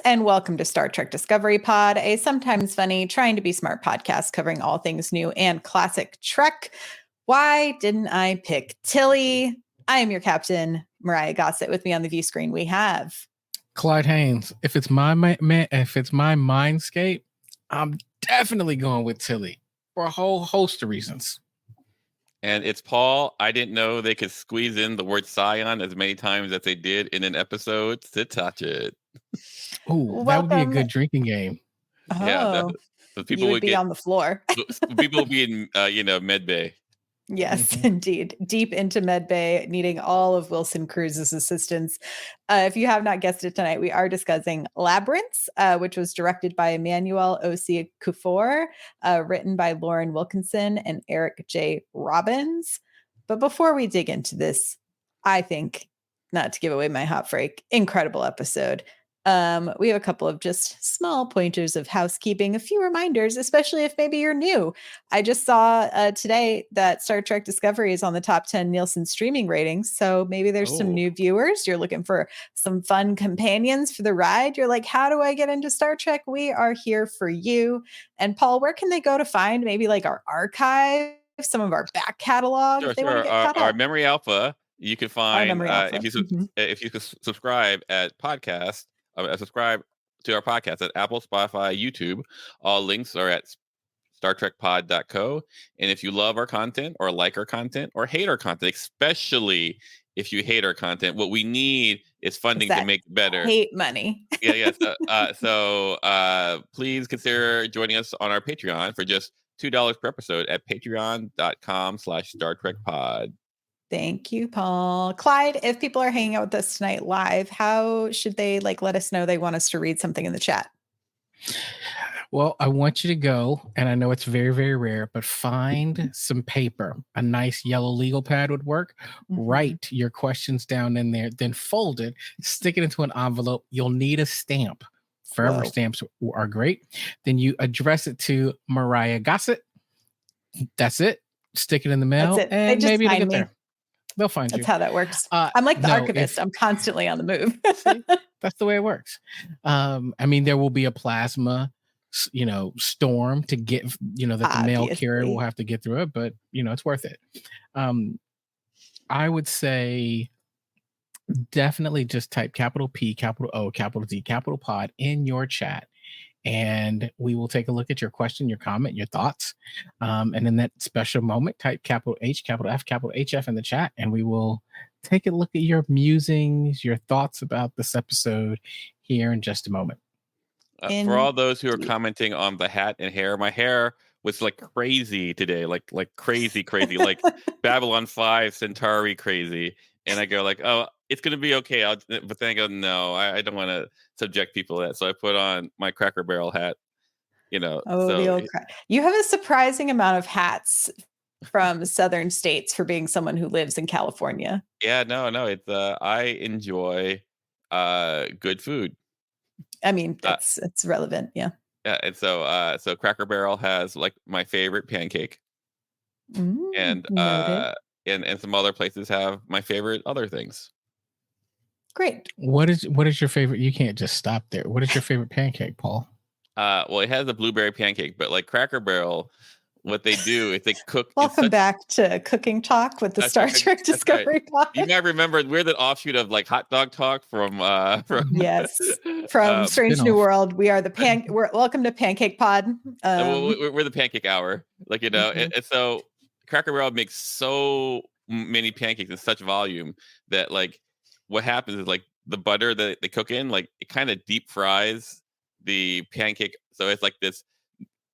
and welcome to Star Trek Discovery Pod, a sometimes funny, trying to be smart podcast covering all things new and classic Trek. Why didn't I pick Tilly? I am your captain, Myrriah Gossett. With me on the view screen, we have Clyde Haynes. If it's my mindscape, I'm definitely going with Tilly for a whole host of reasons. And it's Paul. I didn't know they could squeeze in the word Scion as many times as they did in an episode to touch it. Oh, that would be a good drinking game. Oh, yeah, the people would be on the floor. People would be in med bay. Yes, indeed. Deep into med bay, needing all of Wilson Cruz's assistance. If you have not guessed it tonight, we are discussing Labyrinths, which was directed by Emmanuel O.C. Kufor, written by Lauren Wilkinson and Eric J. Robbins. But before we dig into this, I think, not to give away my hot freak, incredible episode. We have a couple of just small pointers of housekeeping, a few reminders, especially if maybe you're new. I just saw today that Star Trek Discovery is on the top 10 Nielsen streaming ratings. So maybe there's some new viewers. You're looking for some fun companions for the ride. You're like, how do I get into Star Trek? We are here for you. And Paul, where can they go to find maybe like our archive, some of our back catalog? Sure. Our Memory Alpha, you can find if you subscribe at podcast. Subscribe to our podcast at Apple, Spotify, YouTube. All links are at StarTrekPod.co. And if you love our content or like our content or hate our content, especially if you hate our content, what we need is funding to make it better. Hate money. So please consider joining us on our Patreon for just $2 per episode at patreon.com/StarTrekPod. Thank you, Paul. Clyde, if people are hanging out with us tonight live, how should they let us know they want us to read something in the chat? Well, I want you to go, and I know it's very, very rare, but find some paper. A nice yellow legal pad would work. Write your questions down in there, then fold it, stick it into an envelope. You'll need a stamp. Forever stamps are great. Then you address it to Myrriah Gossett. That's it. Stick it in the mail, and maybe it'll get there. They'll find you. That's how that works. I'm like the archivist. I'm constantly on the move. See, that's the way it works. There will be a plasma, storm to get, that the mail carrier will have to get through it, but it's worth it. I would say definitely just type capital P, capital O, capital D, capital pod in your chat. And we will take a look at your question, your comment, your thoughts. And in that special moment, type capital H, capital F, capital HF in the chat, and we will take a look at your musings, your thoughts about this episode here in just a moment. For all those who are commenting on the hat and hair, my hair was like crazy today, like crazy, like Babylon 5 Centauri crazy. And I go like, oh, it's going to be okay. But then I go, no, I don't want to subject people to that. So I put on my Cracker Barrel hat, You have a surprising amount of hats from Southern states for being someone who lives in California. Yeah, no. It's I enjoy good food. I mean, it's relevant. Yeah. Yeah. And so Cracker Barrel has like my favorite pancake. And some other places have my favorite other things. Great. What is your favorite? You can't just stop there. What is your favorite pancake, Paul? Well, it has a blueberry pancake, but like Cracker Barrel, what they do is they cook. Welcome back to Cooking Talk with the Star Trek Discovery Pod. You might remember we're the offshoot of like Hot Dog Talk from Strange New World. We are the welcome to Pancake Pod. We're the Pancake Hour, and so Cracker Barrel makes so many pancakes in such volume that like what happens is like the butter that they cook in, like it kind of deep fries the pancake, so it's like this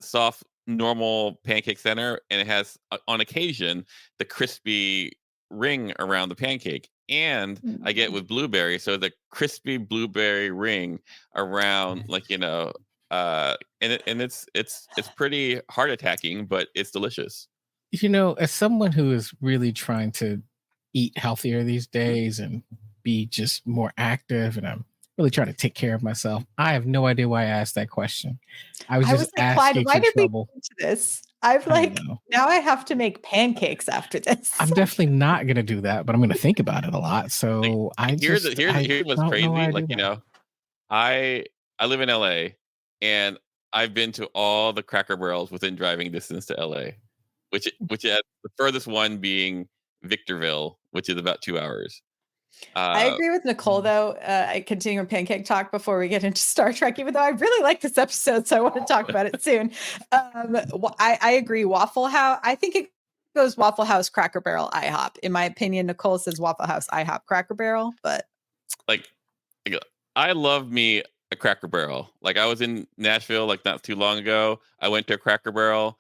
soft normal pancake center, and it has on occasion the crispy ring around the pancake, and I get with blueberry, so the crispy blueberry ring around and it's pretty heart attacking, but it's delicious. As someone who is really trying to eat healthier these days and be just more active, and I'm really trying to take care of myself, I have no idea why I asked that question. I was just asking for trouble. Why did we get into this? Now I have to make pancakes after this. I'm definitely not going to do that, but I'm going to think about it a lot. So here's what's crazy. I live in LA, and I've been to all the Cracker Barrels within driving distance to LA, which is the furthest one being Victorville, which is about 2 hours. I agree with Nicole, though. I continue on pancake talk before we get into Star Trek, even though I really like this episode, so I want to talk about it soon. I agree. Waffle House. I think it goes Waffle House, Cracker Barrel, IHOP. In my opinion, Nicole says Waffle House, IHOP, Cracker Barrel, but like I love me a Cracker Barrel. Like I was in Nashville like not too long ago. I went to a Cracker Barrel.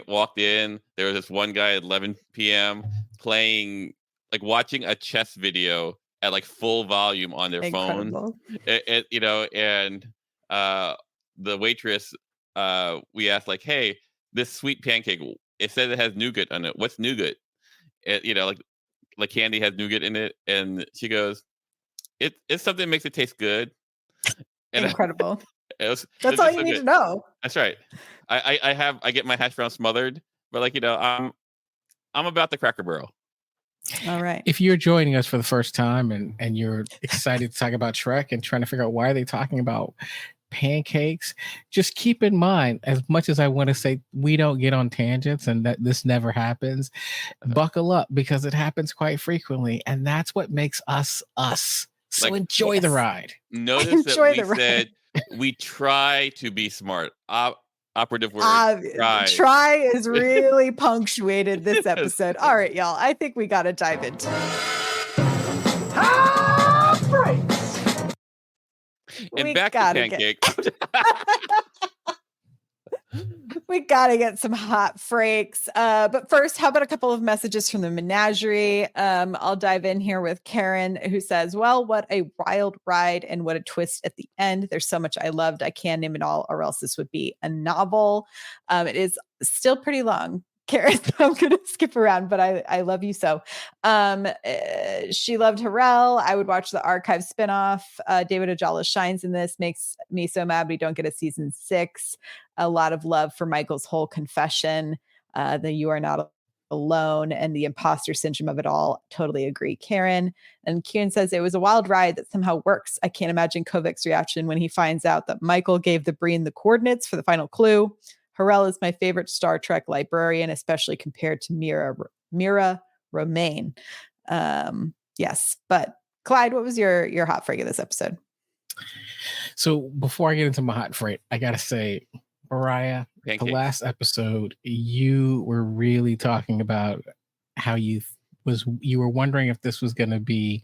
Walked in. There was this one guy at 11 p.m. playing, like watching a chess video at like full volume on their phone. And the waitress, we asked like, "Hey, this sweet pancake, it says it has nougat on it. What's nougat?" Like candy has nougat in it, and she goes, "It's something that makes it taste good." And incredible. That's all you need to know. That's right. I get my hash brown smothered, but I'm about the Cracker Barrel. All right. If you're joining us for the first time and you're excited to talk about Shrek and trying to figure out why are they talking about pancakes, just keep in mind, as much as I want to say we don't get on tangents and that this never happens, buckle up because it happens quite frequently, and that's what makes us us. So enjoy the ride. Notice that we said we try to be smart. Operative word. Try is really punctuated this episode. All right, y'all. I think we got to dive into it. And back to pancake. We got to get some hot frakes. But first, how about a couple of messages from the menagerie? I'll dive in here with Karen, who says, well, what a wild ride and what a twist at the end. There's so much I loved. I can't name it all, or else this would be a novel. It is still pretty long, Karen. I'm going to skip around, but I love you so. She loved Harrell. I would watch the archive spinoff. David Ajala shines in this. Makes me so mad we don't get a season 6. A lot of love for Michael's whole confession, that you are not alone, and the imposter syndrome of it all. Totally agree, Karen. And Kieran says it was a wild ride that somehow works. I can't imagine Kovic's reaction when he finds out that Michael gave the Breen the coordinates for the final clue. Harrell is my favorite Star Trek librarian, especially compared to Mira Romaine. Yes, but Clyde, what was your hot freak of this episode? So before I get into my hot freak, I gotta say, Myrriah, the last episode, you were really talking about how you were wondering if this was going to be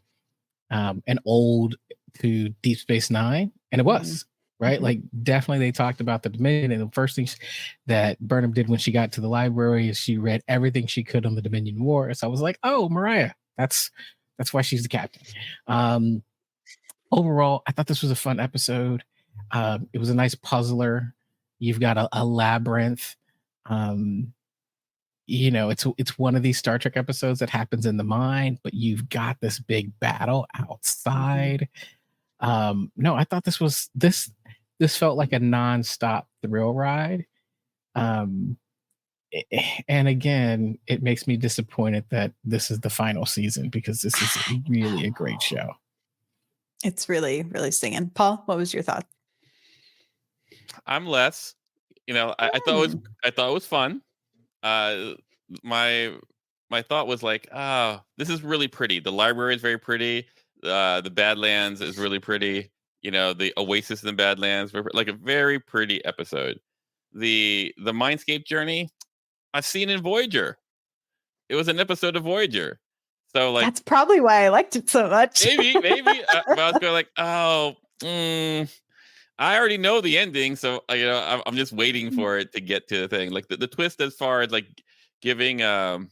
an ode to Deep Space Nine, and it was. Right? Mm-hmm. Like, definitely they talked about the Dominion, and the first thing that Burnham did when she got to the library is she read everything she could on the Dominion War. So I was like, oh, Myrriah, that's why she's the captain. Overall, I thought this was a fun episode. It was a nice puzzler. You've got a labyrinth. It's one of these Star Trek episodes that happens in the mind, but you've got this big battle outside. No, I thought this felt like a nonstop thrill ride. And again, it makes me disappointed that this is the final season, because this is really a great show. It's really, really singing. Paul, what was your thought? I'm less. I thought it was fun. My thought was like, this is really pretty. The library is very pretty. The Badlands is really pretty. The Oasis in the Badlands, like a very pretty episode. The Mindscape journey, I've seen in Voyager. It was an episode of Voyager. So like, that's probably why I liked it so much. maybe. But I was going like, I already know the ending, so I'm just waiting for it to get to the thing. Like the twist as far as like giving the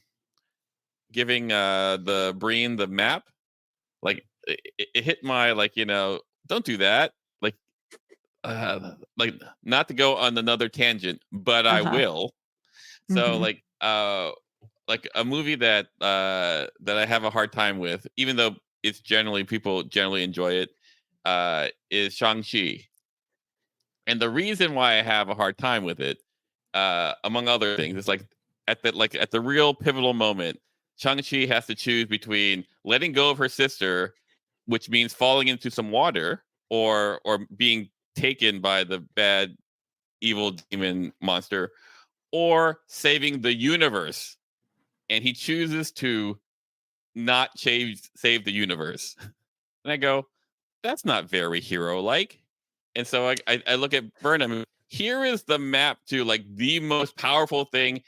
Breen the map, like it hit my don't do that. Like not to go on another tangent, but I will. So like a movie that I have a hard time with, even though people generally enjoy it, is Shang-Chi. And the reason why I have a hard time with it, among other things, is like at the real pivotal moment, Shang-Chi has to choose between letting go of her sister, which means falling into some water, or being taken by the bad evil demon monster, or saving the universe. And he chooses to not save the universe. And I go, that's not very hero-like. And so I look at Burnham. Here is the map to like the most powerful thing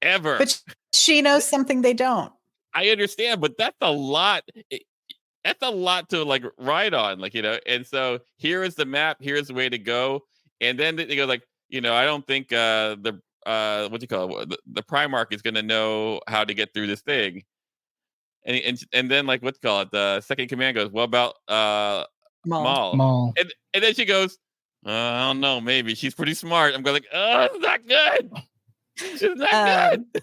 ever. But she knows something they don't. I understand, but that's a lot. That's a lot to like ride on, like, you know. And so here is the map. Here's the way to go. And then they go like, you know, I don't think the what do you call it? The Primarch is going to know how to get through this thing. And then like what do you call it? The second command goes, what about Maul? And then she goes, I don't know, maybe she's pretty smart. I'm going like, oh, it's not good. She's not good.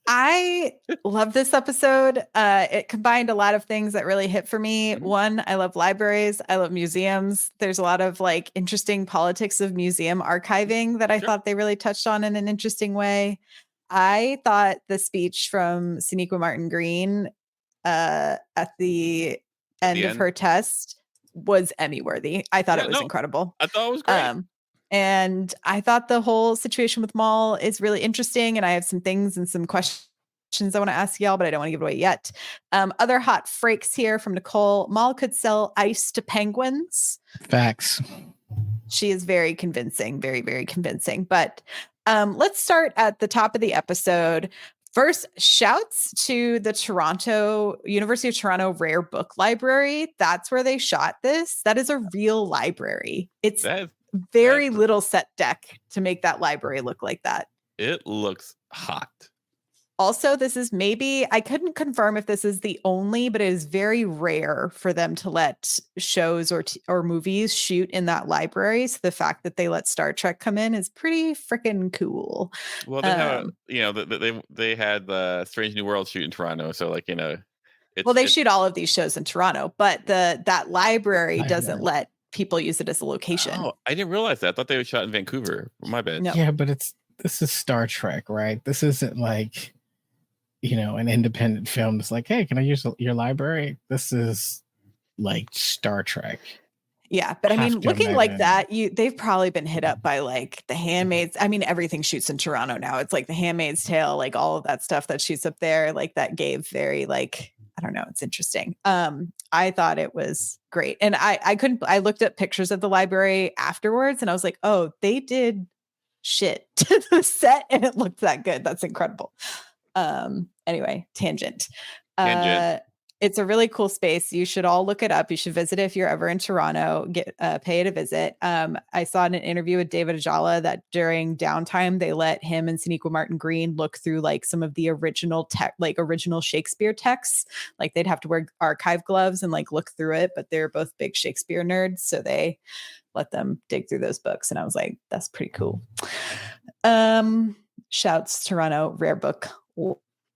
I love this episode. It combined a lot of things that really hit for me. Mm-hmm. One, I love libraries. I love museums. There's a lot of like interesting politics of museum archiving that I thought they really touched on in an interesting way. I thought the speech from Sonequa Martin Green at the end of her test was Emmy worthy. I thought it was incredible. I thought it was great. And I thought the whole situation with Maul is really interesting. And I have some things and some questions I want to ask y'all, but I don't want to give it away yet. Other hot frakes here from Nicole. Maul could sell ice to penguins. Facts. She is very convincing, very, very convincing. But let's start at the top of the episode. First, shouts to the University of Toronto Rare Book Library. That's where they shot this. That is a real library. It's very little set deck to make that library look like that. It looks hot. Also, this is maybe, I couldn't confirm if this is the only, but it is very rare for them to let shows or movies shoot in that library. So the fact that they let Star Trek come in is pretty freaking cool. Well, they have, you know, they had the Strange New World shoot in Toronto. So like, you know, they shoot all of these shows in Toronto, but that library doesn't let people use it as a location. Oh, I didn't realize that. I thought they were shot in Vancouver. My bad. No. Yeah, but this is Star Trek, right? This isn't like, you know, an independent film that's like, hey, can I use your library? This is like Star Trek. Yeah, but I mean, looking like that, they've probably been hit up by like The Handmaid's. I mean, everything shoots in Toronto now. It's like The Handmaid's Tale, like all of that stuff that shoots up there. Like that gave very like, I don't know, it's interesting. I thought it was great. And I looked at pictures of the library afterwards and I was like, oh, they did shit to the set and it looked that good. That's incredible. Anyway, tangent. It's a really cool space. You should all look it up. You should visit it if you're ever in Toronto. Pay it a visit. I saw in an interview with David Ajala that during downtime they let him and Sonequa Martin Green look through like some of the original original Shakespeare texts. Like they'd have to wear archive gloves and like look through it, but they're both big Shakespeare nerds, so they let them dig through those books. And I was like, that's pretty cool. Shouts Toronto Rare Book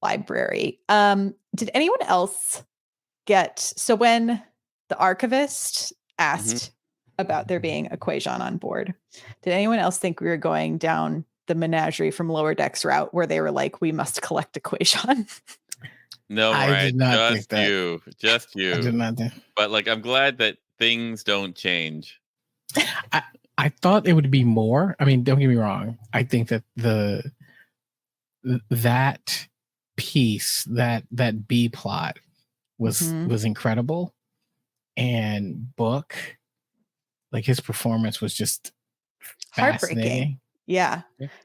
Library. Did anyone else so when the archivist asked about there being a Quajon on board, did anyone else think we were going down the menagerie from Lower Decks route where they were like, we must collect a Quajon? No, I did not think that. Just you. I did not think. But like, I'm glad that things don't change. I thought it would be more. I mean, don't get me wrong. I think that that piece, that B plot was incredible, and Book, like his performance was just heartbreaking. Yeah.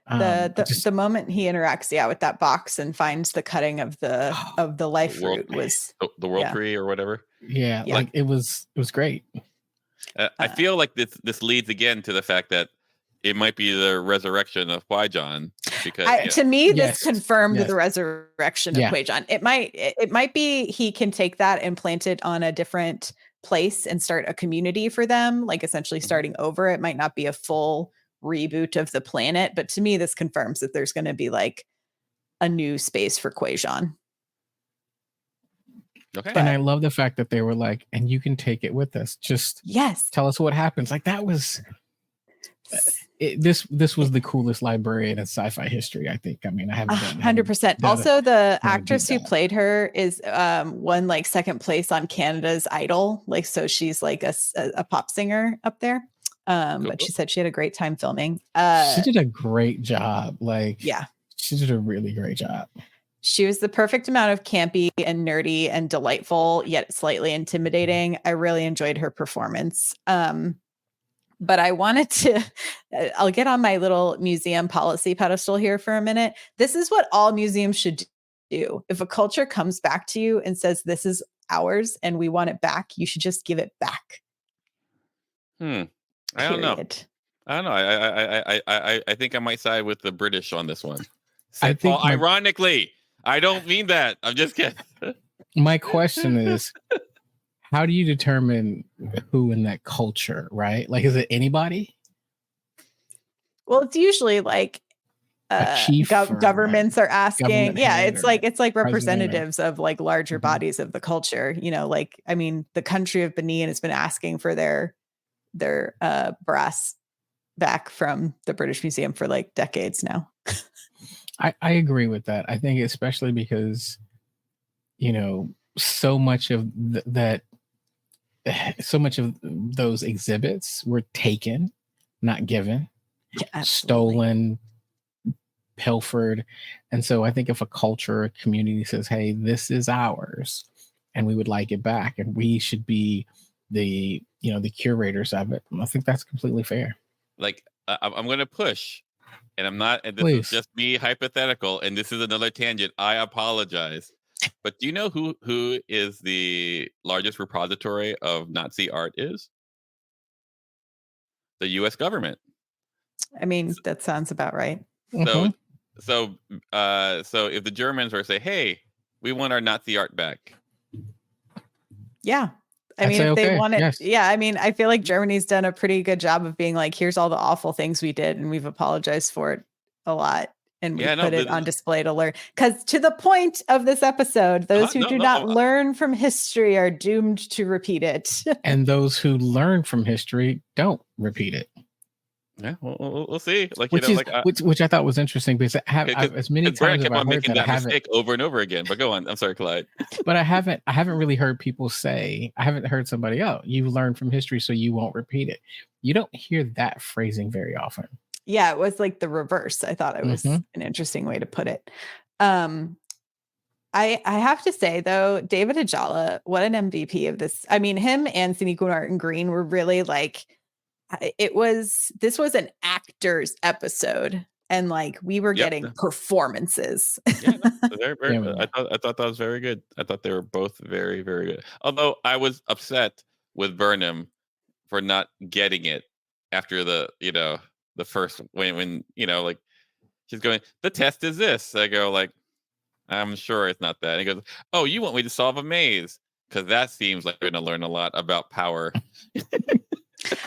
The moment he interacts with that box and finds the cutting of the life fruit was the world tree or whatever. Yeah, like it was great. I feel like this leads again to the fact that it might be the resurrection of Quajon, because to me this confirmed the resurrection of Quajon. It might be he can take that and plant it on a different place and start a community for them, like essentially starting over. It might not be a full reboot of the planet, but to me this confirms that there's going to be like a new space for Quajon. Okay. And I love the fact that they were like, and you can take it with us. Just tell us what happens. Like that was this was the coolest library in sci-fi history, I think. I mean, I haven't 100%. Also, the actress who played her is won like second place on Canada's Idol. Like, so she's like a pop singer up there. But she said she had a great time filming. She did a great job. Like, yeah, she did a really great job. She was the perfect amount of campy and nerdy and delightful, yet slightly intimidating. I really enjoyed her performance. But I wanted to, I'll get on my little museum policy pedestal here for a minute. This is what all museums should do. If a culture comes back to you and says, this is ours and we want it back, you should just give it back. I don't know. I think I might side with the British on this one. Paul, ironically, I don't mean that. I'm just kidding. My question is, how do you determine who in that culture, right? Like, is it anybody? Well, it's usually like governments are asking. Yeah, it's like representatives of like larger bodies of the culture. You know, like, I mean, the country of Benin has been asking for their brass back from the British Museum for like decades now. I agree with that. I think especially because, you know, so much of those exhibits were taken, not given, stolen, pilfered. And so I think if a culture or community says, hey, this is ours and we would like it back and we should be the curators of it, I think that's completely fair. Like, I'm going to push. And I'm not, and this is just me hypothetical, and this is another tangent. I apologize. But do you know who is the largest repository of Nazi art is? The U.S. government. I mean, that sounds about right. So if the Germans were to say, hey, we want our Nazi art back. Yeah. I mean, if they want it, I mean, I feel like Germany's done a pretty good job of being like, here's all the awful things we did, and we've apologized for it a lot, and we put it on display to learn. Because to the point of this episode, those who do not learn from history are doomed to repeat it. And those who learn from history don't repeat it. Yeah, we'll see. Like, which I thought was interesting because as many times kept on making that mistake over and over again. But go on. I'm sorry, Clyde. But I haven't really heard people say. I haven't heard somebody, "Oh, you learn from history, so you won't repeat it." You don't hear that phrasing very often. Yeah, it was like the reverse. I thought it was an interesting way to put it. I have to say though, David Ajala, what an MVP of this. I mean, him and Sinead Martin Green were really like. This was an actor's episode, and like we were getting performances. I thought that was very good. I thought they were both very, very good. Although I was upset with Burnham for not getting it after the first when like she's going, the test is this. I go like, I'm sure it's not that. And he goes, oh, you want me to solve a maze? Because that seems like we're going to learn a lot about power.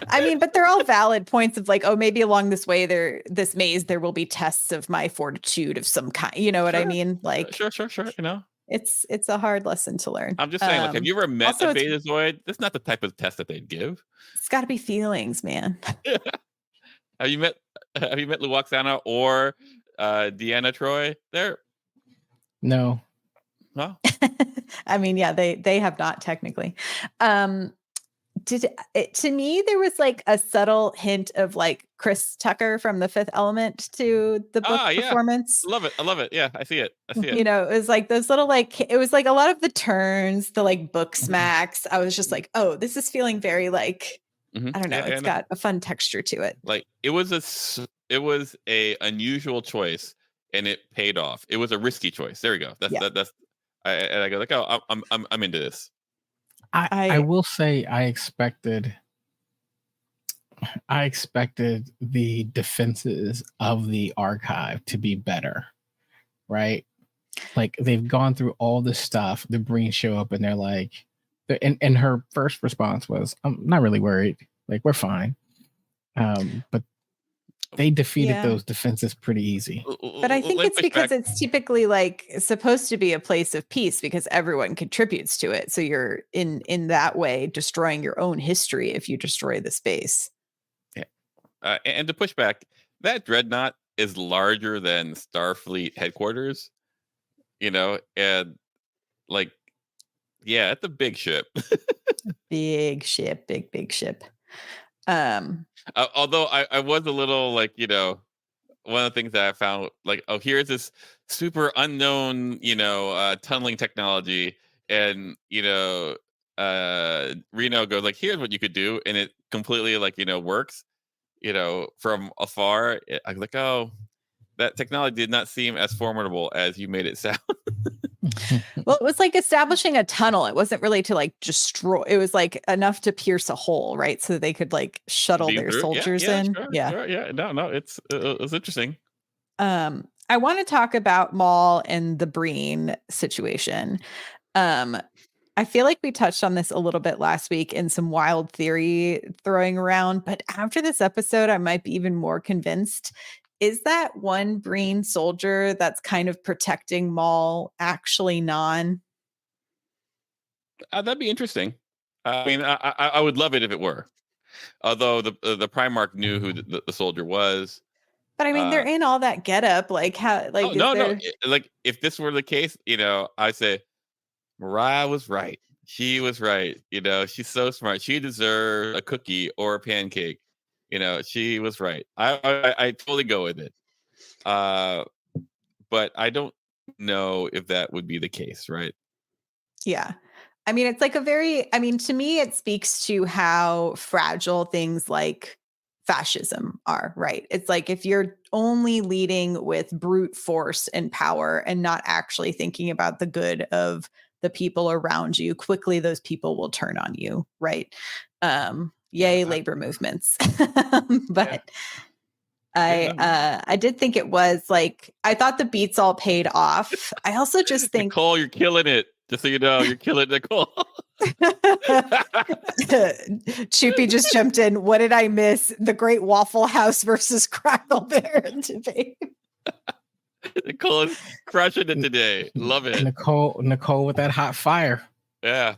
I mean, but they're all valid points of like, oh, maybe along this way this maze, there will be tests of my fortitude of some kind. You know what I mean? Like, sure. You know, it's a hard lesson to learn. I'm just saying, like, have you ever met a Betazoid? That's not the type of test that they'd give. It's got to be feelings, man. Have you met Luoxana or Deanna Troi? No. Huh? I mean, yeah, they have not technically. To me, there was like a subtle hint of like Chris Tucker from The Fifth Element to the book performance. I love it. Yeah, I see it. You know, it was like those little it was like a lot of the turns, the like book smacks. I was just like, oh, this is feeling very like I don't know. It's got a fun texture to it. Like it was a unusual choice, and it paid off. It was a risky choice. There we go. I go like, oh, I'm into this. I will say I expected the defenses of the archive to be better, right? Like they've gone through all this stuff. The Breens show up and they're like, and her first response was, "I'm not really worried. Like we're fine." But they defeated those defenses pretty easy. But I think it's because it's typically like supposed to be a place of peace because everyone contributes to it. So you're in that way destroying your own history if you destroy the space. Yeah. And to push back, that dreadnought is larger than Starfleet headquarters, and like, yeah, it's a big ship. Big ship. Although I was a little like, one of the things that I found, like, oh, here's this super unknown, tunneling technology, and Reno goes like, here's what you could do, and it completely like works, from afar. I was like, oh, that technology did not seem as formidable as you made it sound. Well, it was like establishing a tunnel. It wasn't really to like destroy. It was like enough to pierce a hole, right? So they could like shuttle Beam their through. soldiers in. Sure, Yeah. sure, yeah. No, it's interesting. I want to talk about Maul and the Breen situation. I feel like we touched on this a little bit last week in some wild theory throwing around, but after this episode, I might be even more convinced. Is that one Breen soldier that's kind of protecting Maul actually Non? That'd be interesting. I mean, I would love it if it were. Although the Primarch knew who the soldier was. But I mean, they're in all that getup. Like how? Like oh, no. Like if this were the case, I say Myrriah was right. She was right. She's so smart. She deserves a cookie or a pancake. She was right. I totally go with it. But I don't know if that would be the case, right? Yeah. I mean, it's like to me, it speaks to how fragile things like fascism are, right? It's like if you're only leading with brute force and power and not actually thinking about the good of the people around you, quickly those people will turn on you, right? Yay, labor movements. But I did think it was like, I thought the beats all paid off. I also just think Nicole, you're killing it. Just so you know, you're killing Nicole. Choopy just jumped in. What did I miss? The Great Waffle House versus Crackle Bear debate. Nicole is crushing it today. Love it. Nicole with that hot fire. Yeah.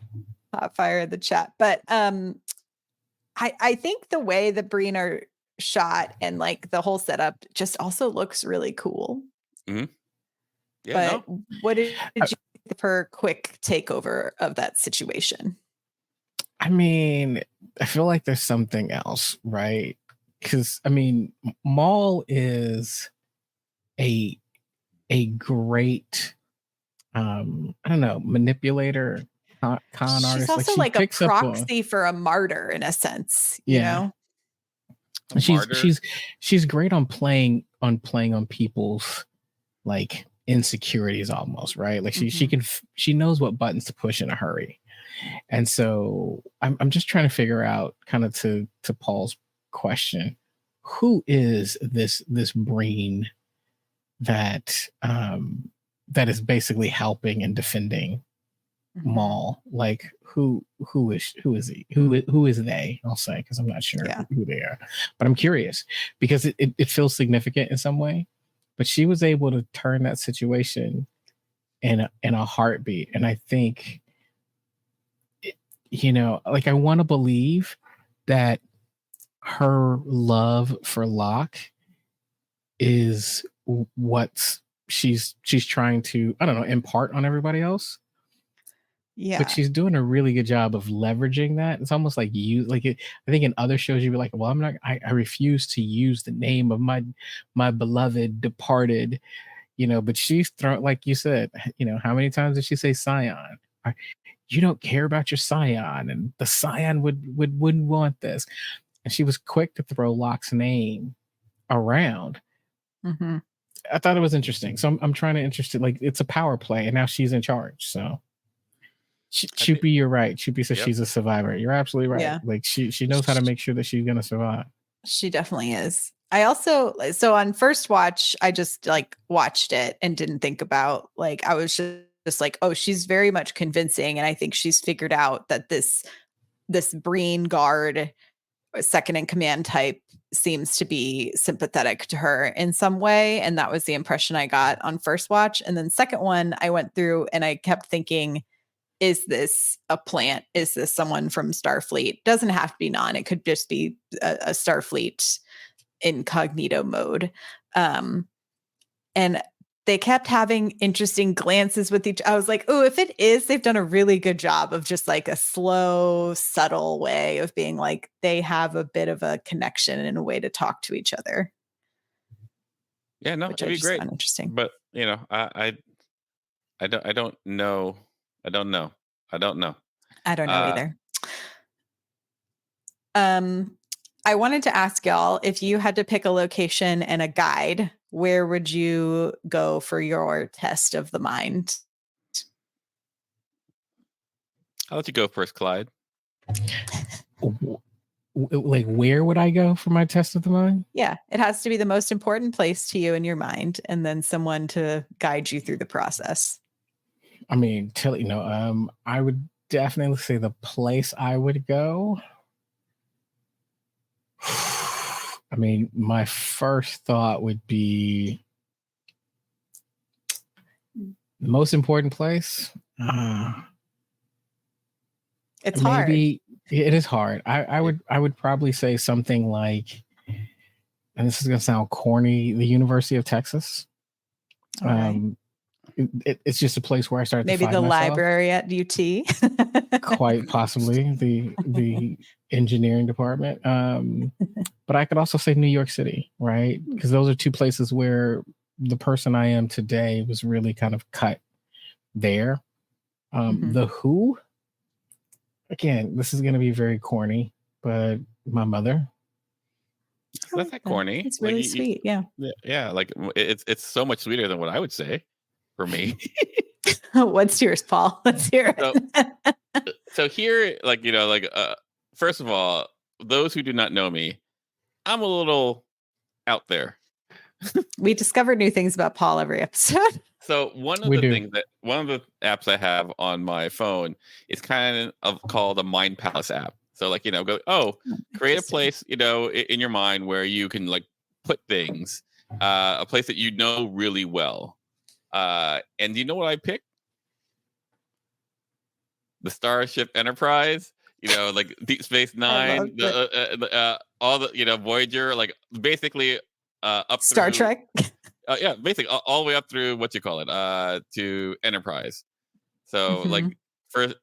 Hot fire in the chat. But I think the way the Breen are shot and like the whole setup just also looks really cool. Mm-hmm. Yeah, but what did you think of her quick takeover of that situation? I mean, I feel like there's something else, right? Because I mean, Maul is a great I don't know, manipulator, con artist. She's also like a proxy for a martyr in a sense, you know? She's great on playing on people's like insecurities almost, right? Like she knows what buttons to push in a hurry. And so I'm just trying to figure out, kind of to Paul's question, who is this Breen that is basically helping and defending Maul? Like who is he? Who is they? I'll say, because I'm not sure who they are, but I'm curious because it feels significant in some way. But she was able to turn that situation in a heartbeat, and I think, like I want to believe that her love for Locke is what she's trying to, I don't know, impart on everybody else. Yeah. But she's doing a really good job of leveraging that. It's almost like I think in other shows you'd be like, well, I refuse to use the name of my beloved departed, but she's thrown, like you said, how many times did she say Scion? You don't care about your Scion, and the Scion wouldn't want this. And she was quick to throw Locke's name around. Mm-hmm. I thought it was interesting. So I'm trying to like, it's a power play, and now she's in charge. So Choopy, you're right. Choopy says she's a survivor. You're absolutely right. Yeah. Like she knows how to make sure that she's gonna survive. She definitely is. I also, so on first watch, I just like watched it and didn't think about, like, I was just like, oh, she's very much convincing, and I think she's figured out that this Breen guard, second in command type, seems to be sympathetic to her in some way, and that was the impression I got on first watch. And then second one, I went through and I kept thinking, is this a plant? Is this someone from Starfleet? Doesn't have to be Non. It could just be a Starfleet incognito mode. And they kept having interesting glances with each. I was like, oh, if it is, they've done a really good job of just like a slow, subtle way of being like, they have a bit of a connection and a way to talk to each other. Yeah, no, it'd be great. Interesting. But I don't know. I don't know either. I wanted to ask y'all, if you had to pick a location and a guide, where would you go for your test of the mind? I'll let you go first, Clyde. Like, where would I go for my test of the mind? Yeah, it has to be the most important place to you in your mind, and then someone to guide you through the process. I mean, I would definitely say the place I would go. I mean, my first thought would be the most important place. It's maybe hard. It is hard. I would probably say something like, and this is going to sound corny, the University of Texas. Right. It's just a place where I started maybe to find the myself. Library at UT. Quite possibly the engineering department. But I could also say New York City, right? Because those are two places where the person I am today was really kind of cut there. The Who, again, this is going to be very corny, but my mother. That's not corny. It's really sweet. Yeah. Like it's so much sweeter than what I would say for me. What's yours, Paul? Let's hear it. So here, first of all, those who do not know me, I'm a little out there. We discover new things about Paul every episode. So one of the apps I have on my phone is kind of called a Mind Palace app. So create a place, in your mind where you can like put things, a place that you know really well. And do you know what I picked? The Starship Enterprise, like Deep Space Nine, all the Voyager, like basically up Star Trek. Basically all the way up through to Enterprise. So like first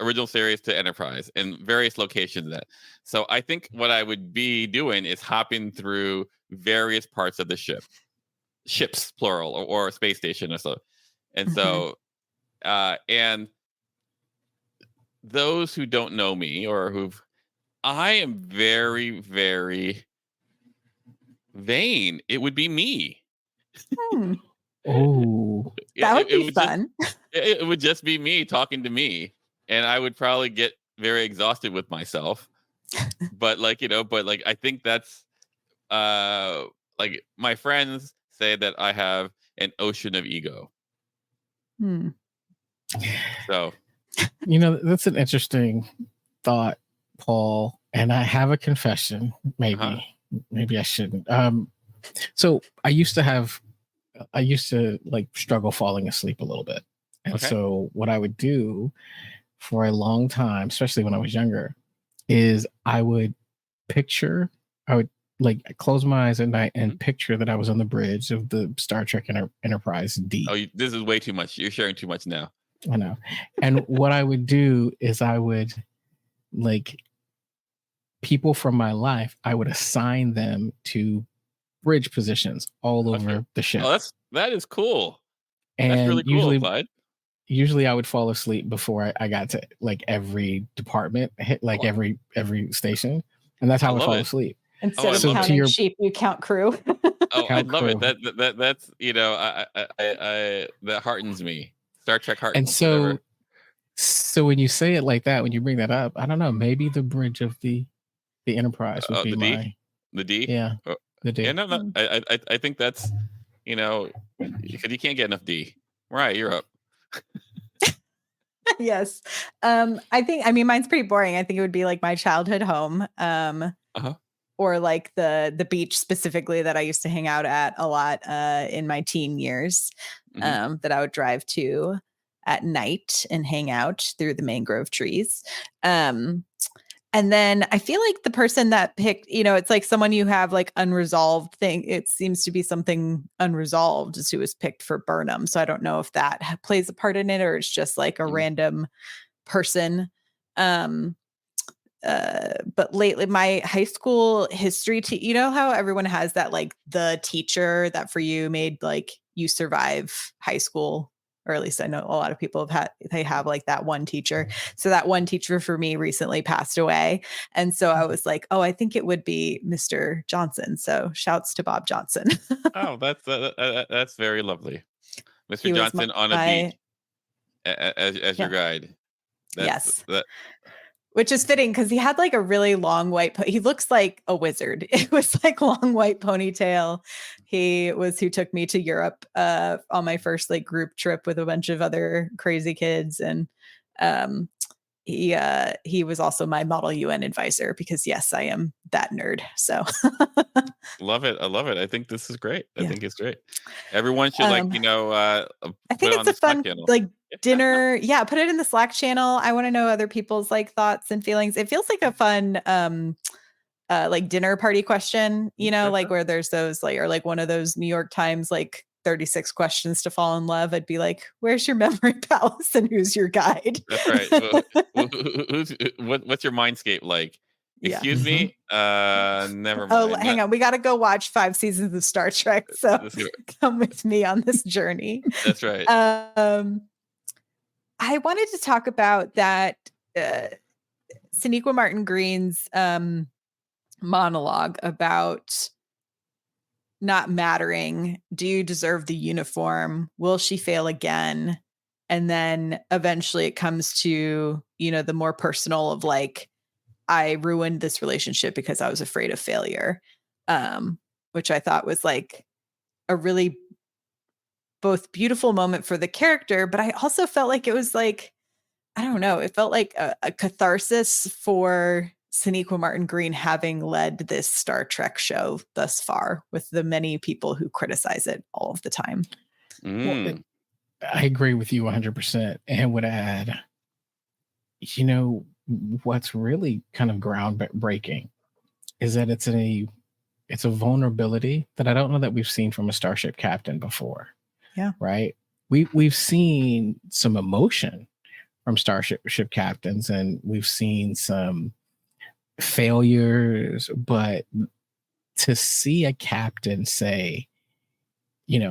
original series to Enterprise and various locations of that. So I think what I would be doing is hopping through various parts of the ships plural or space station or so. And so and those who don't know me or I am very, very vain. It would be me. Oh, that would be fun. It would just be me talking to me, and I would probably get very exhausted with myself. But I think that's my friends say that I have an ocean of ego. So, that's an interesting thought, Paul. And I have a confession. Maybe I shouldn't. So I used to like struggle falling asleep a little bit. And so what I would do for a long time, especially when I was younger, is I would like close my eyes at night and picture that I was on the bridge of the Star Trek Enterprise D. Oh, this is way too much. You're sharing too much now. I know. And what I would do is I would like people from my life, I would assign them to bridge positions all over the ship. Oh, that is cool. And that's really cool, Clyde. Usually I would fall asleep before I got to like every department, hit like every station. And that's how I would fall asleep. Instead of counting sheep, you count crew. I love it. That's that heartens me. Star Trek heartens. And so when you say it like that, when you bring that up, I don't know, maybe the bridge of the Enterprise would be the D. Yeah, the D. Yeah, no. I think that's because you can't get enough D. Right, you're up. Yes. I mean, mine's pretty boring. I think it would be like my childhood home. Or like the beach specifically that I used to hang out at a lot in my teen years, that I would drive to at night and hang out through the mangrove trees. And then I feel like the person that picked, it's like someone you have like unresolved thing. It seems to be something unresolved is who was picked for Burnham. So I don't know if that plays a part in it or it's just like a random person. But lately my high school history, you know how everyone has that like the teacher that for you made like you survive high school, or at least I know a lot of people they have like that one teacher. So that one teacher for me recently passed away. And so I was like, oh, I think it would be Mr. Johnson. So shouts to Bob Johnson. Oh, that's very lovely. Mr. Johnson on a beach as your guide. Yes. Which is fitting because he had like a really long white, he looks like a wizard. It was like long white ponytail. He was who took me to Europe on my first like group trip with a bunch of other crazy kids. And he was also my Model UN advisor because yes, I am that nerd. So love it. I love it. I think this is great. I think it's great. Everyone should I think it's a fun like dinner. Yeah, put it in the Slack channel. I want to know other people's like thoughts and feelings. It feels like a fun like dinner party question, like where there's those like, or like one of those New York Times like 36 questions to fall in love. I'd be like, where's your memory palace and who's your guide? That's right. What's your mindscape like? Excuse me? Never mind. Oh, hang on. We got to go watch 5 seasons of Star Trek. So come with me on this journey. That's right. I wanted to talk about that Sonequa Martin Green's monologue about not mattering. Do you deserve the uniform? Will she fail again? And then eventually it comes to, the more personal of like, I ruined this relationship because I was afraid of failure, which I thought was like a really both beautiful moment for the character, but I also felt like it was like, I don't know, it felt like a catharsis for Sonequa Martin Green having led this Star Trek show thus far with the many people who criticize it all of the time. Well, I agree with you 100% and would add, what's really kind of groundbreaking is that it's a vulnerability that I don't know that we've seen from a starship captain before. Yeah. Right. We've seen some emotion from starship captains and we've seen some failures, but to see a captain say,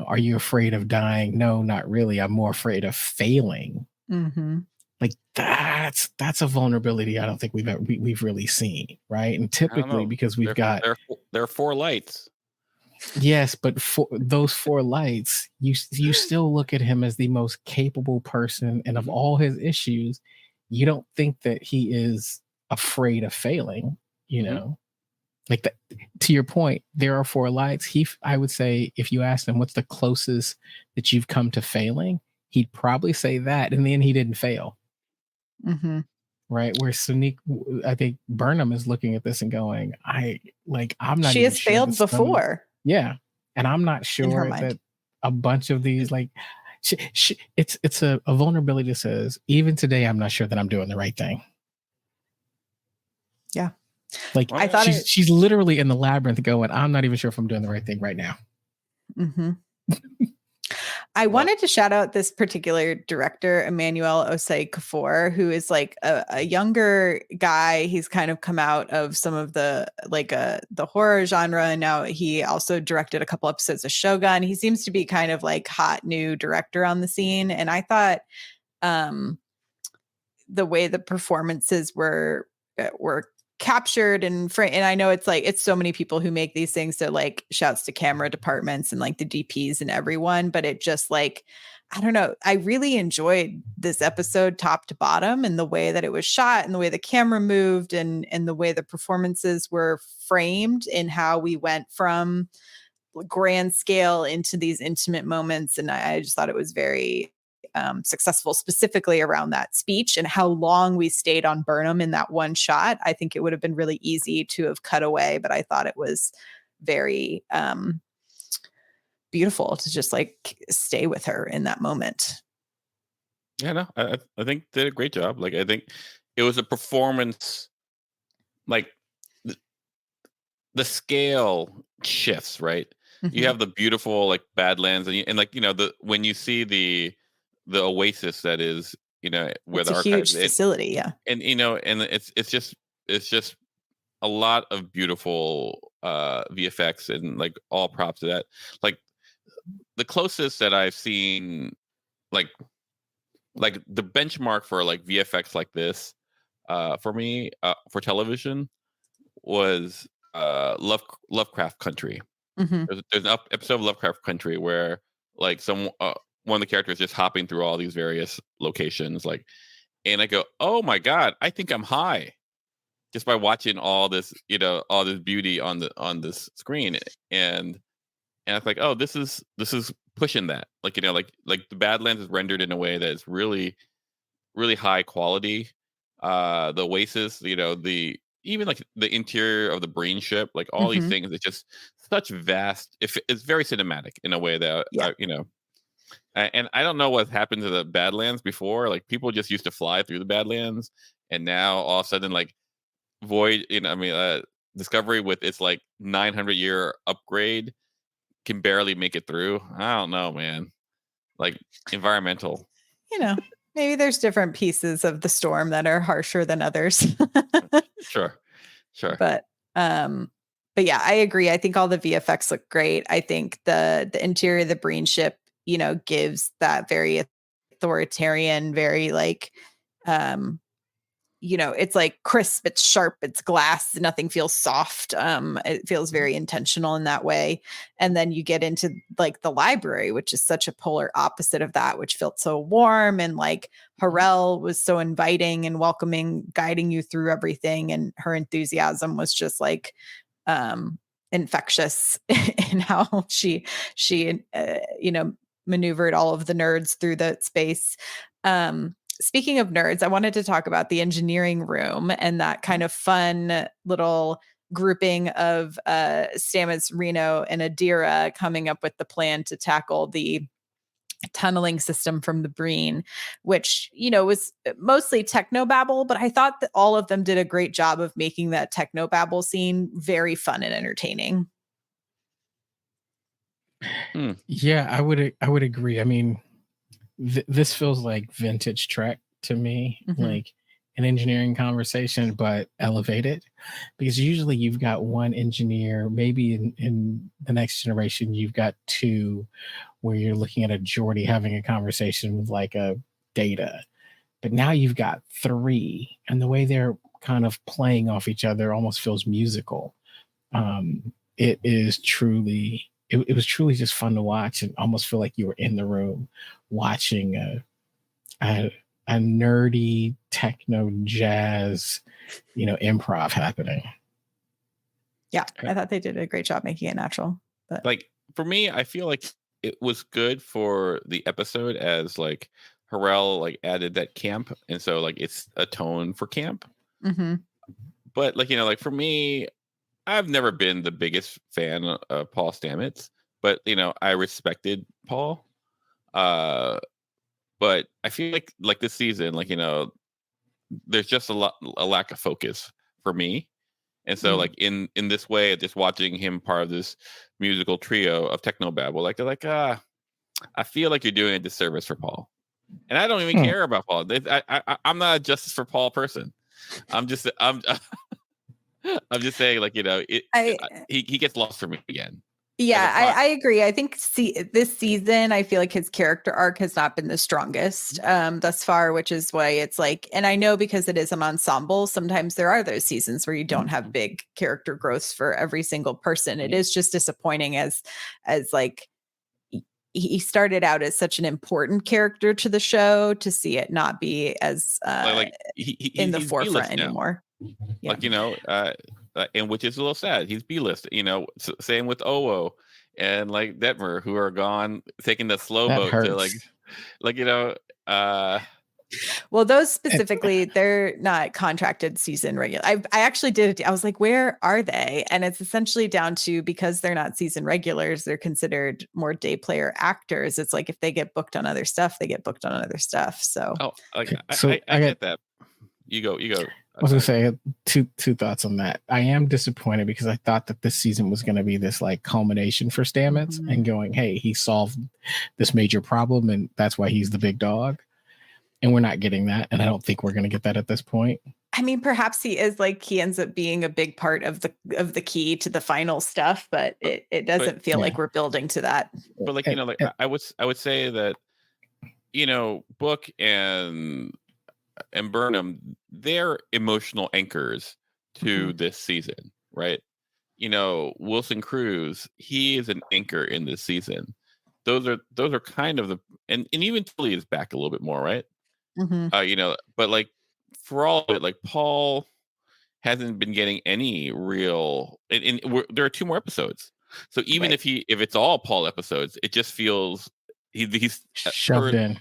are you afraid of dying? No, not really. I'm more afraid of failing. Mm-hmm. Like that's a vulnerability I don't think we've really seen, right? And typically because there are 4 lights. Yes, but for those 4 lights, you still look at him as the most capable person, and of all his issues, you don't think that he is afraid of failing. Like that. To your point, there are 4 lights. I would say, if you asked him what's the closest that you've come to failing, he'd probably say that, and then he didn't fail. Mm-hmm. Right, where I think Burnham is looking at this and going, I'm not. She has failed before. Yeah, and I'm not sure that a bunch of these it's a vulnerability that says even today I'm not sure that I'm doing the right thing. Yeah, like I thought she's literally in the labyrinth going, I'm not even sure if I'm doing the right thing right now. Mm-hmm. I wanted to shout out this particular director, Emmanuel Osei-Kuffour, who is like a younger guy. He's kind of come out of some of the horror genre. And now he also directed a couple episodes of Shogun. He seems to be kind of like hot new director on the scene. And I thought the way the performances were captured and I know it's so many people who make these things, so like shouts to camera departments and like the DPs and everyone, but it just like, I don't know, I really enjoyed this episode top to bottom, and the way that it was shot and the way the camera moved and the way the performances were framed in how we went from grand scale into these intimate moments. And I just thought it was very successful, specifically around that speech and how long we stayed on Burnham in that one shot. I think it would have been really easy to have cut away, but I thought it was very beautiful to just like stay with her in that moment. Yeah, no, I think they did a great job. Like, I think it was a performance like the scale shifts, right? Mm-hmm. You have the beautiful like Badlands, and like when you see the oasis that is where it's the a huge facility, yeah, and and it's just a lot of beautiful VFX and like all props to that. Like the closest that I've seen, like the benchmark for like VFX like this, for me, for television was Lovecraft Country. Mm-hmm. There's an episode of Lovecraft Country where like one of the characters just hopping through all these various locations, like, and I go, oh my god, I think I'm high just by watching all this beauty on this screen, and it's like, oh, this is pushing that, like like the Badlands is rendered in a way that is really really high quality. The Oasis, even like the interior of the Brain ship, like all these things, it's just such vast. It's very cinematic in a way that and I don't know what happened to the Badlands before. Like people just used to fly through the Badlands, and now all of a sudden, like Void, Discovery with its like 900-year upgrade can barely make it through. I don't know, man. Like environmental. Maybe there's different pieces of the storm that are harsher than others. Sure. But yeah, I agree. I think all the VFX look great. I think the interior of the Breen ship, gives that very authoritarian, very like, it's like crisp, it's sharp, it's glass, nothing feels soft. It feels very intentional in that way. And then you get into like the library, which is such a polar opposite of that, which felt so warm, and like Harrell was so inviting and welcoming, guiding you through everything. And her enthusiasm was just like infectious in how she maneuvered all of the nerds through the space. Speaking of nerds, I wanted to talk about the engineering room and that kind of fun little grouping of Stamets, Reno, and Adira coming up with the plan to tackle the tunneling system from the Breen, which, was mostly technobabble, but I thought that all of them did a great job of making that technobabble scene very fun and entertaining. Yeah, I would agree. I mean, this feels like vintage Trek to me, like an engineering conversation, but elevated, because usually you've got one engineer, maybe in the Next Generation, you've got two, where you're looking at a Geordi having a conversation with like a Data, but now you've got three, and the way they're kind of playing off each other almost feels musical. It is truly, it was truly just fun to watch, and almost feel like you were in the room watching a nerdy techno jazz, improv happening. Yeah, I thought they did a great job making it natural. But like for me, I feel like it was good for the episode, as like Harrell like added that camp, and so like it's a tone for camp. But like like for me, I've never been the biggest fan of Paul Stamets, but I respected Paul. But I feel like this season, like there's just a lack of focus for me, and so like in this way, just watching him part of this musical trio of technobabble, like they're like, I feel like you're doing a disservice for Paul, and I don't even care about Paul. I'm not a justice for Paul person. I'm just saying, like he gets lost for me again. Yeah, I agree. I think this season, I feel like his character arc has not been the strongest thus far, which is why it's like, and I know because it is an ensemble, sometimes there are those seasons where you don't have big character growths for every single person. It is just disappointing as like he started out as such an important character to the show, to see it not be as in the forefront anymore. Yeah. Like, and which is a little sad. He's B-list, same with Owo and like Detmer, who are gone, taking the slow boat to well, those specifically, they're not contracted season regular. I actually did it. I was like, where are they? And it's essentially down to, because they're not season regulars, they're considered more day player actors. It's like if they get booked on other stuff, they get booked on other stuff. So, I get that. You go. I was gonna say two thoughts on that. I am disappointed because I thought that this season was going to be this like culmination for Stamets and going, hey, he solved this major problem and that's why he's the big dog. And we're not getting that, and I don't think we're going to get that at this point. I mean, perhaps he is like he ends up being a big part of the key to the final stuff, but it doesn't feel like we're building to that. But like like I would say that Book and Burnham, they're emotional anchors to this season, right? Wilson Cruz, he is an anchor in this season. Those are kind of and even Tilly is back a little bit more, right? But like for all of it, like Paul hasn't been getting any real. There are 2 more episodes, so even if it's all Paul episodes, it just feels he's shoved in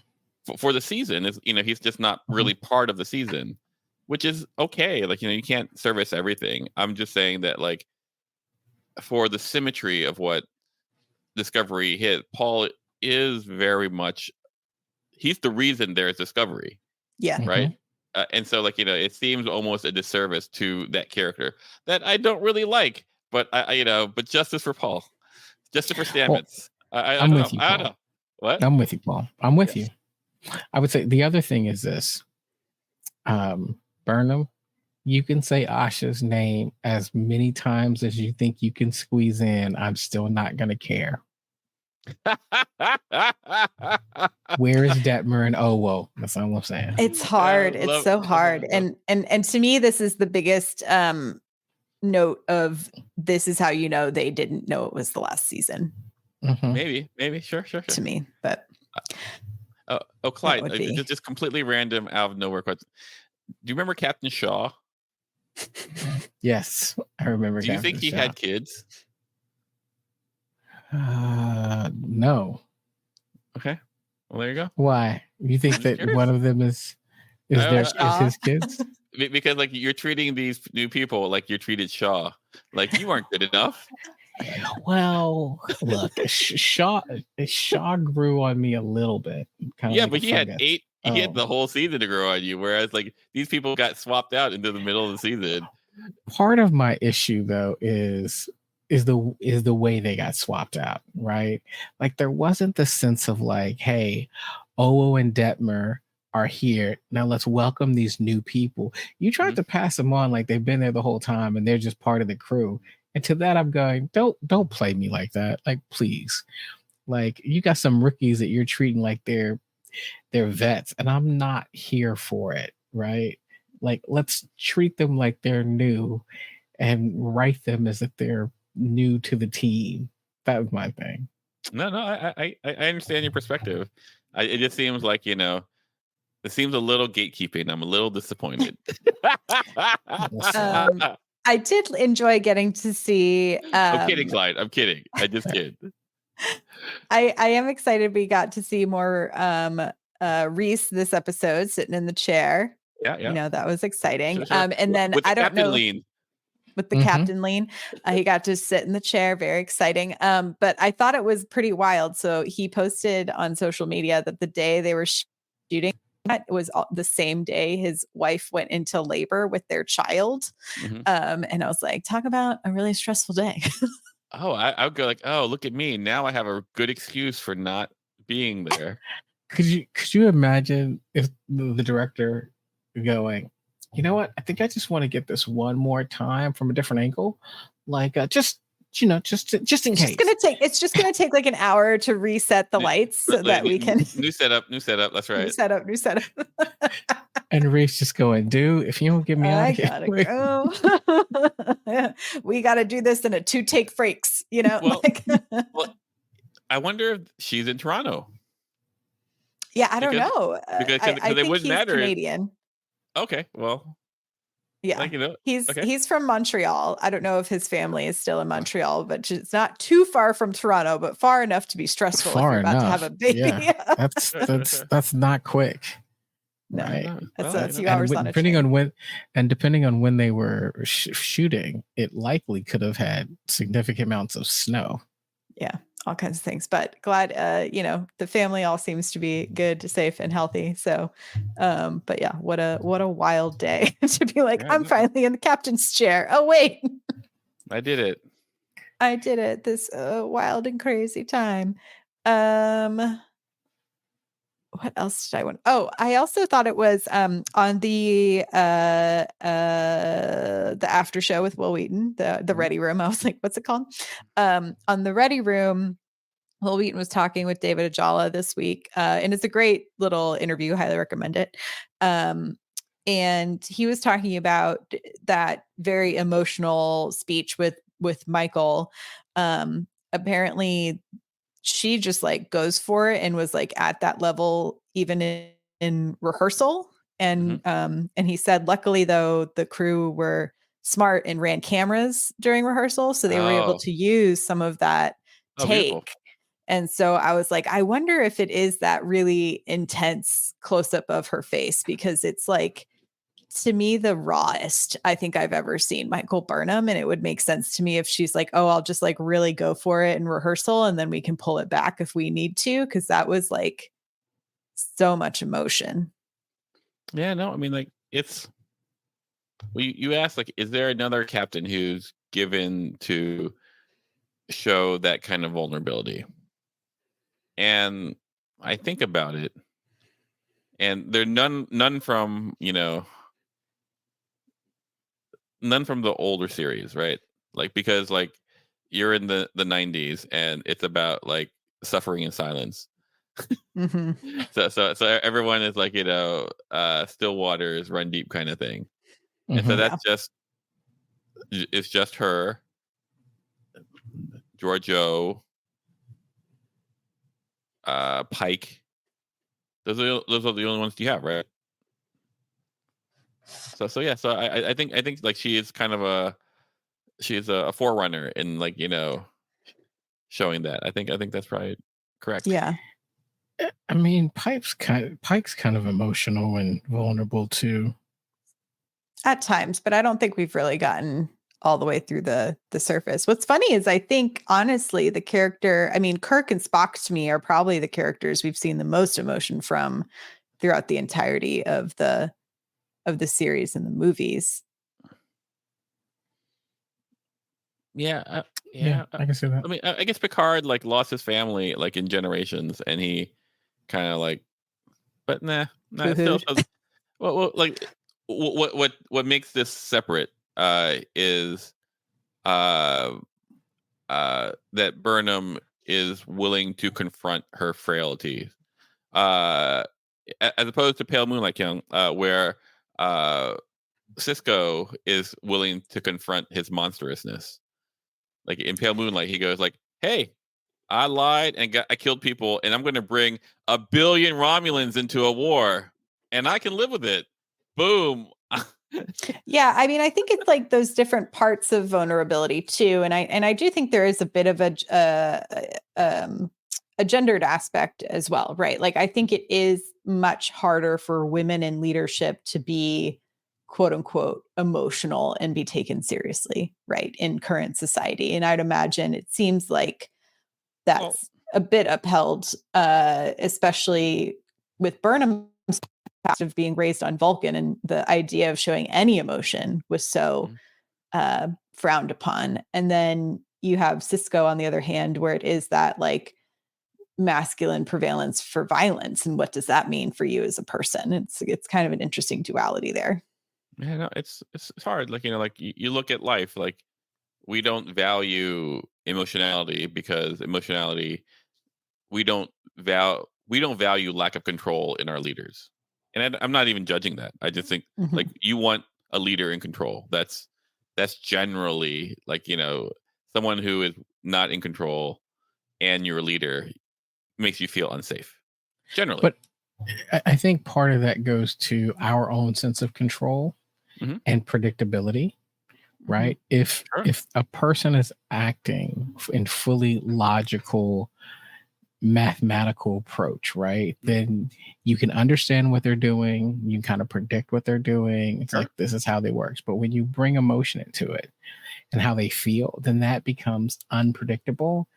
for the season. Is he's just not really part of the season, which is okay. Like you can't service everything. I'm just saying that like for the symmetry of what Discovery hit, Paul is very much. He's the reason there's Discovery. Yeah. Right. And so, like, it seems almost a disservice to that character that I don't really like. But but justice for Paul, justice for Stamets. I'm with you, Paul. I don't know. What? I'm with you, Paul. I'm with you. I would say the other thing is this. Burnham, you can say Asha's name as many times as you think you can squeeze in. I'm still not going to care. Where is Detmer and Owo? That's all I'm saying. It's hard. It's so hard. And to me, this is the biggest note of this is how they didn't know it was the last season. Maybe. Sure. To me, but Clyde, just completely random out of nowhere question. Do you remember Captain Shaw? Yes, I remember. Do you think he had kids? No. Okay. Well, there you go. Why? You think that one of them is his kids? Because like you're treating these new people like you treated Shaw. Like you weren't good enough. Well, look, Shaw grew on me a little bit. But he had 8. He had the whole season to grow on you, whereas like these people got swapped out into the middle of the season. Part of my issue though is the way they got swapped out, right? Like there wasn't the sense of like, hey, Owo and Detmer are here. Now let's welcome these new people. You tried to pass them on like they've been there the whole time and they're just part of the crew. And to that I'm going, don't play me like that. Like, please. Like you got some rookies that you're treating like they're vets, and I'm not here for it, right? Like let's treat them like they're new and write them as if they're new to the team. That was my thing. No, I understand your perspective. It just seems like it seems a little gatekeeping. I'm a little disappointed. I did enjoy getting to see. I'm kidding, Clyde. I'm kidding. I just kid. I am excited. We got to see more Reese this episode sitting in the chair. Yeah. That was exciting. Sure. And then with I don't know. Lean. With the captain lean, he got to sit in the chair. Very exciting. But I thought it was pretty wild. So he posted on social media that the day they were shooting it was the same day his wife went into labor with their child. And I was like, talk about a really stressful day. I would go like, oh, look at me. Now I have a good excuse for not being there. Could you imagine if the director going, you know what? I think I just want to get this one more time from a different angle. Like just in case. It's just gonna take like an hour to reset the lights so that we can new setup. That's right. New setup. And Reese just going, dude, if you don't get me out of here. I gotta go. We gotta do this in a 2-take breaks, Well, I wonder if she's in Toronto. Yeah, I don't know. Because it wouldn't matter. Canadian. Okay, well, yeah, he's from Montreal. I don't know if his family is still in Montreal, but it's not too far from Toronto, but far enough to be stressful if you're about to have a baby. Yeah. that's not quick. No, right. That's a few hours on a depending on when they were shooting, it likely could have had significant amounts of snow. Yeah. all kinds of things, but glad, the family all seems to be good, safe, and healthy. So, but yeah, what a wild day to be like, I'm finally in the captain's chair. Oh, wait. I did it. I did it. This wild and crazy time. What else did I want? Oh, I also thought it was on the after show with Will Wheaton, the Ready Room. I was like, what's it called? On the Ready Room, Will Wheaton was talking with David Ajala this week, and it's a great little interview. Highly recommend it. And he was talking about that very emotional speech with Michael. Apparently, she just like goes for it and was like at that level even in rehearsal. And and he said, luckily though, the crew were smart and ran cameras during rehearsal, so they were able to use some of that take. Beautiful. And so I was like, I wonder if it is that really intense close up of her face, because it's like, to me, the rawest I think I've ever seen Michael Burnham. And it would make sense to me if she's like, oh, I'll just like really go for it in rehearsal and then we can pull it back if we need to. Cause that was like so much emotion. Yeah, no, I mean, like, it's, you asked, like, is there another captain who's given to show that kind of vulnerability? And I think about it, and there are none from, none from the older series, right? Like, because like you're in the 90s and it's about like suffering in silence. So everyone is like, still waters run deep kind of thing. And so that's it's just her, Giorgio, Pike. Those are the only ones you have, right? So yeah. So I think like she is kind of a forerunner in like, showing that. I think that's probably correct. Yeah. I mean, Pike's kind of emotional and vulnerable too. At times, but I don't think we've really gotten all the way through the surface. What's funny is I think honestly the character, I mean, Kirk and Spock to me are probably the characters we've seen the most emotion from throughout the entirety of the series and the movies. Yeah, I can see that. I mean, I guess Picard like lost his family like in Generations, and he kind of like, but nah, it still shows. Well, like what makes this separate is that Burnham is willing to confront her frailty, as opposed to Pale Moonlight Young, where Sisko is willing to confront his monstrousness. Like in Pale Moonlight, he goes like, "Hey, I lied and I killed people, and I'm going to bring 1 billion Romulans into a war, and I can live with it." Boom. Yeah, I mean, I think it's like those different parts of vulnerability too, and I do think there is a bit of a gendered aspect as well, right? Like I think it is much harder for women in leadership to be quote unquote emotional and be taken seriously, right, in current society. And I'd imagine it seems like that's a bit upheld, especially with Burnham's past of being raised on Vulcan, and the idea of showing any emotion was so frowned upon. And then you have Sisko on the other hand, where it is that like masculine prevalence for violence, and what does that mean for you as a person? It's kind of an interesting duality there. Yeah, no, it's hard. Like, like you look at life, like we don't value emotionality because emotionality, we don't value lack of control in our leaders. And I'm not even judging that. I just think like you want a leader in control. That's generally like, someone who is not in control and you're a leader makes you feel unsafe generally. But I think part of that goes to our own sense of control and predictability, right? If a person is acting in fully logical, mathematical approach, right, then you can understand what they're doing, you can kind of predict what they're doing. It's like this is how they work. But when you bring emotion into it and how they feel, then that becomes unpredictable,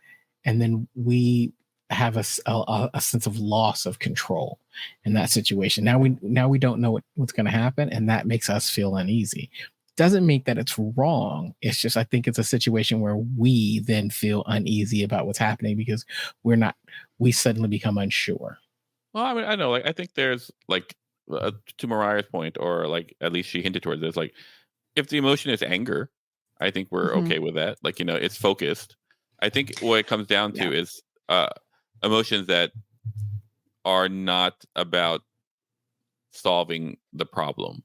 and then we have a sense of loss of control in that situation. Now we don't know what's going to happen, and that makes us feel uneasy. Doesn't mean that it's wrong. It's just, I think it's a situation where we then feel uneasy about what's happening because we suddenly become unsure. Well, I mean, I know, like, I think there's like, to Myrriah's point, or like at least she hinted towards this, like, if the emotion is anger, I think we're okay with that. Like, it's focused. I think what it comes down to is emotions that are not about solving the problem.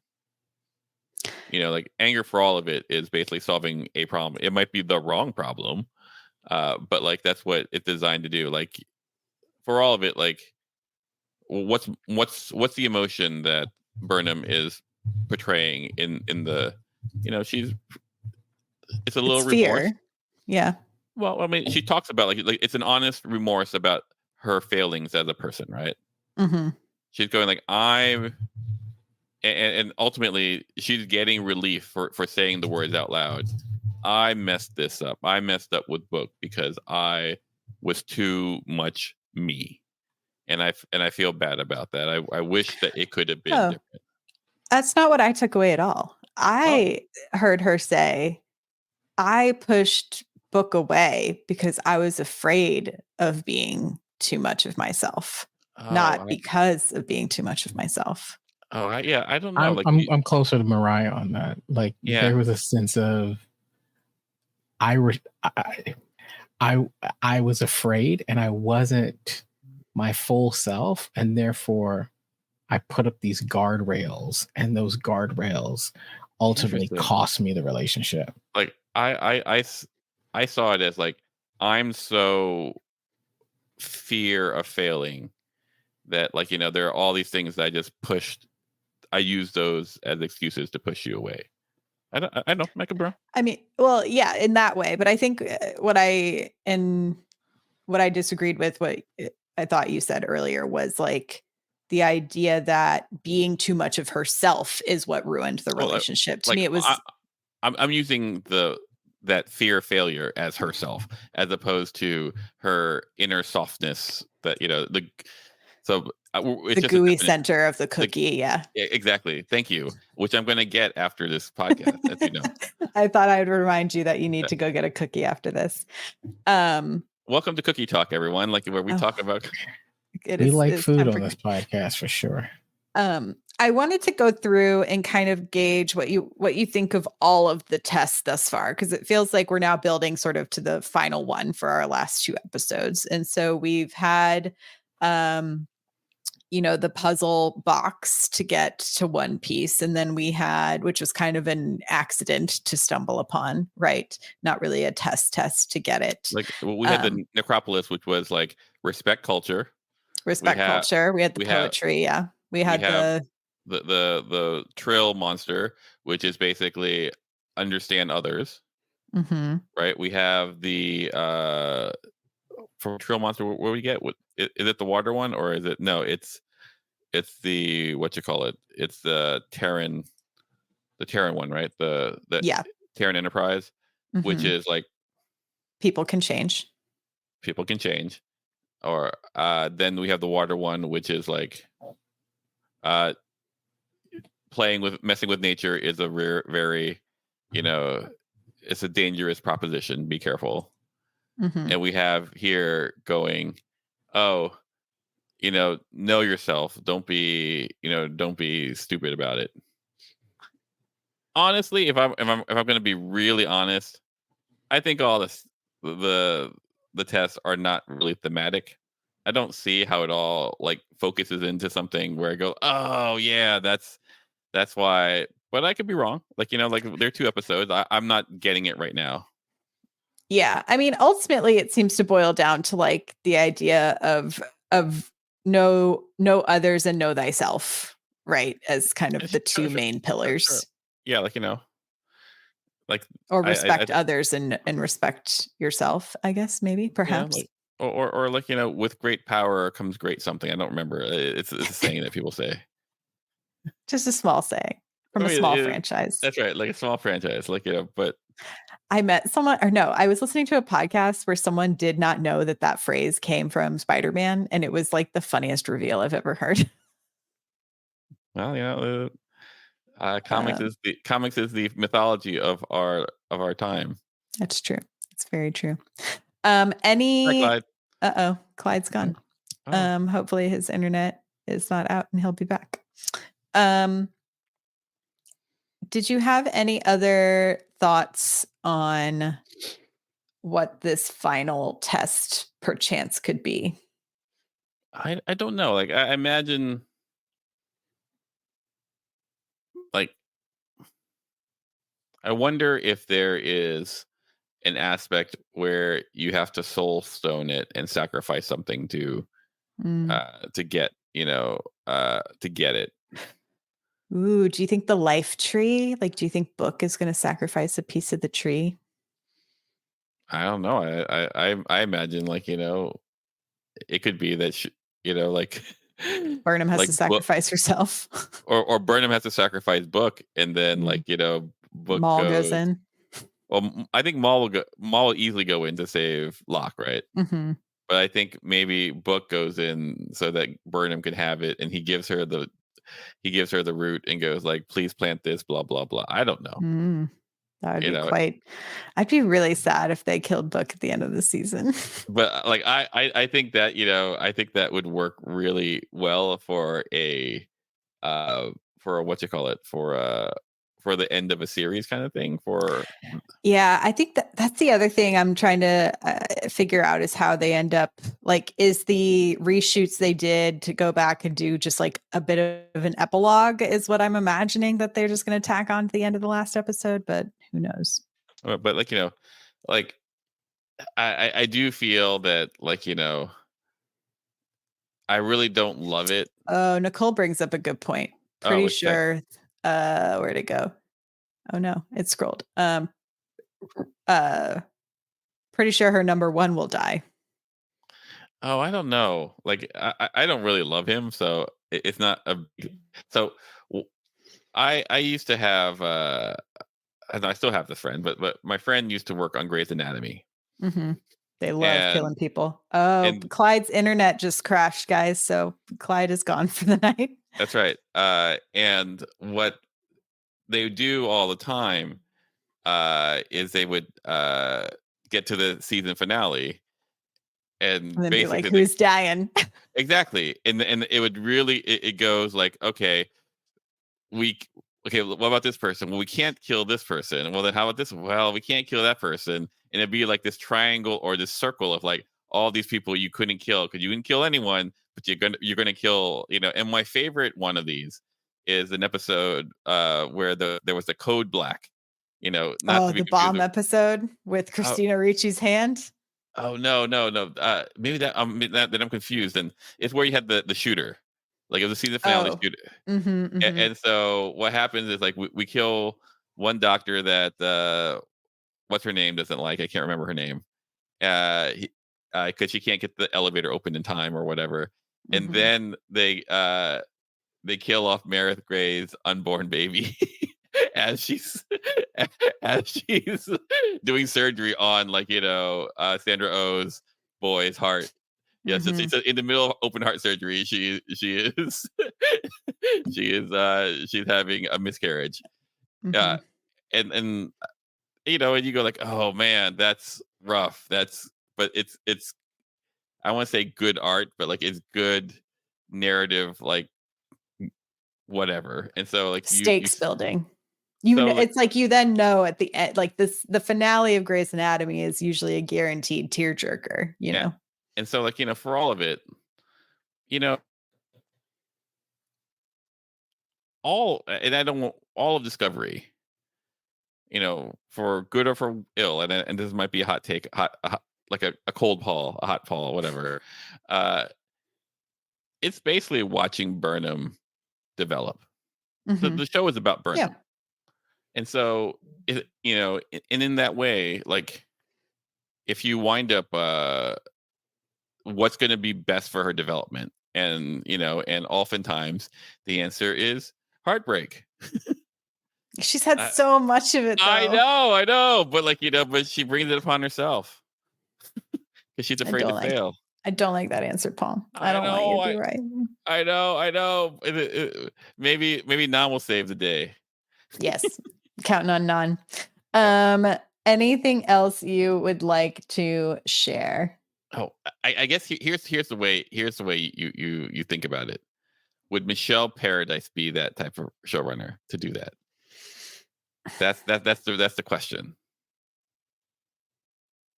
Like anger, for all of it, is basically solving a problem. It might be the wrong problem, but like that's what it's designed to do. Like, for all of it, like, what's the emotion that Burnham is portraying in the, it's a little remorse. Fear. Yeah. Well, I mean, she talks about like it's an honest remorse about her failings as a person, right? Mm-hmm. She's going like, and ultimately she's getting relief for saying the words out loud. I messed this up. I messed up with book because I was too much me, and I feel bad about that. I wish that it could have been different. That's not what I took away at all. I heard her say, I pushed book away because I was afraid of being too much of myself, not because of being too much of myself. I don't know. I'm closer to Myrriah on that. Like, there was a sense of I was afraid and I wasn't my full self, and therefore I put up these guardrails, and those guardrails ultimately cost me the relationship. Like, I saw it as like, I'm so fear of failing that, like, there are all these things that I just pushed. I use those as excuses to push you away. I know, Michael Bro. I mean, well, yeah, in that way. But I think what I disagreed with, what I thought you said earlier, was like the idea that being too much of herself is what ruined the relationship. To me, it was. I'm using that fear of failure as herself, as opposed to her inner softness. That it's the gooey center of the cookie. Yeah, exactly. Thank you. Which I'm going to get after this podcast, as you know. I thought I would remind you that you need to go get a cookie after this. Welcome to Cookie Talk, everyone. Like, where we talk about. We like food on this podcast for sure. I wanted to go through and kind of gauge what you think of all of the tests thus far, because it feels like we're now building sort of to the final one for our last 2 episodes. And so we've had the puzzle box to get to one piece, and then we had, which was kind of an accident to stumble upon, right? Not really a test to get it. Like, we had the necropolis, which was like respect culture. Culture. We had the poetry. We had the trill monster, which is basically understand others. Mm-hmm. Right. We have the from trill monster. What we get? Is it the water one, or is it? No, it's the It's the Terran one, right? The Terran Enterprise, which is like people can change. Or then we have the water one, which is like messing with nature is a very, it's a dangerous proposition. Be careful. Mm-hmm. And we have here going, know yourself. Don't be stupid about it. Honestly, if I'm going to be really honest, I think all the tests are not really thematic. I don't see how it all like focuses into something where I go, oh yeah, that's why. But I could be wrong. Like, like there are 2 episodes. I'm not getting it right now. Yeah, I mean, ultimately, it seems to boil down to like the idea of know others and know thyself, right? As kind of the 2 main pillars. Sure. Yeah, like like, or respect others and respect yourself, I guess, maybe, perhaps. Or like, with great power comes great something. I don't remember. It's a saying that people say. Just a small saying from a small franchise. That's right, like a small franchise, like, but I met someone, or no, I was listening to a podcast where someone did not know that phrase came from Spider-Man, and it was like the funniest reveal I've ever heard. Well, comics is the mythology of our time. That's true. It's very true. Hi, Clyde. Clyde's gone. Oh. Hopefully his internet is not out and he'll be back. Did you have any other thoughts on what this final test perchance could be? I don't know. Like, I imagine, like, I wonder if there is an aspect where you have to soul stone it and sacrifice something to get, to get it. Ooh, do you think the life tree? Like, do you think Book is going to sacrifice a piece of the tree? I don't know. I imagine, like, it could be that like Burnham has like to sacrifice herself, or Burnham has to sacrifice Book, and then like Book Maul goes goes in. Well, I think Maul will easily go in to save Locke, right? Mm-hmm. But I think maybe Book goes in so that Burnham can have it, and he gives her the root and goes like, "Please plant this." Blah blah blah. I don't know. That would be quite. I'd be really sad if they killed Book at the end of the season. But like, I think that I think that would work really well for a what you call it, for the end of a series kind of thing. Yeah, I think that's the other thing I'm trying to figure out is how they end up, like, is the reshoots they did to go back and do just like a bit of an epilogue is what I'm imagining that they're just going to tack on to the end of the last episode, but who knows? But like, like I do feel that, like, I really don't love it. Oh, Nicole brings up a good point. Pretty sure. Where'd it go? Oh no, it scrolled. Pretty sure her number one will die. Oh, I don't know. Like, I don't really love him, so it's not a. So, I used to have, and I still have this friend, but my friend used to work on Grey's Anatomy. Mm-hmm. They love killing people. Oh, Clyde's internet just crashed, guys. So Clyde is gone for the night. That's right. And what they do all the time is they would get to the season finale and then basically be like, who's dying? Exactly. And it would really, it goes like, okay, what about this person? Well, we can't kill this person. Well, then how about this? Well, we can't kill that person. And it'd be like this triangle or this circle of like all these people you couldn't kill because you didn't kill anyone, but you're gonna kill, And my favorite one of these is an episode where there was the code black, not the bomb episode with Christina Ricci's hand. Oh no. Maybe that I'm confused. And it's where you had the shooter. Like, it was a season finale shooter. Mm-hmm. And so what happens is, like, we kill one doctor that what's her name doesn't like. I can't remember her name. Because she can't get the elevator open in time or whatever. And then they kill off Meredith Grey's unborn baby as she's doing surgery on, like, Sandra Oh's boy's heart. Yeah, so she's in the middle of open heart surgery. She is she's having a miscarriage. And and you go like, oh man, that's rough. But it's I want to say good art, but like it's good narrative, like whatever. And so like stakes building. It's like you then know at the end, like the finale of Grey's Anatomy is usually a guaranteed tearjerker, know. And so, like, for all of it, and I don't want all of Discovery, for good or for ill, and this might be a hot take, like a cold Paul, a hot Paul, whatever. It's basically watching Burnham develop. The show is about Burnham. Yeah. And so, and in that way, like, if you wind up, what's going to be best for her development, and oftentimes the answer is heartbreak. She's had so much of it, though. I know, but like, but she brings it upon herself because she's afraid to fail. I don't like that answer, Paul. I don't want you to be right. I know. Maybe Nan will save the day. Yes, counting on Nan. Anything else you would like to share? Oh, I guess here's the way you think about it. Would Michelle Paradise be that type of showrunner to do that? That's the question.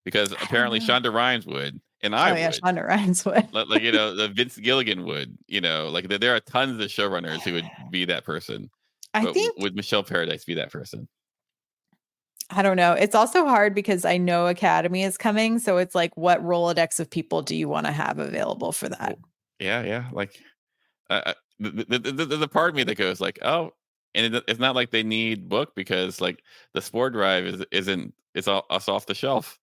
Because apparently Shonda Rhimes would, and I would. Shonda Rhimes would. Like the Vince Gilligan would. Like there are tons of showrunners who would be that person. I think would Michelle Paradise be that person? I don't know. It's also hard because I know Academy is coming, so it's like, what Rolodex of people do you want to have available for that? Yeah. Like, there's a part of me that goes like, oh, and it's not like they need book because like the Spore Drive isn't off the shelf.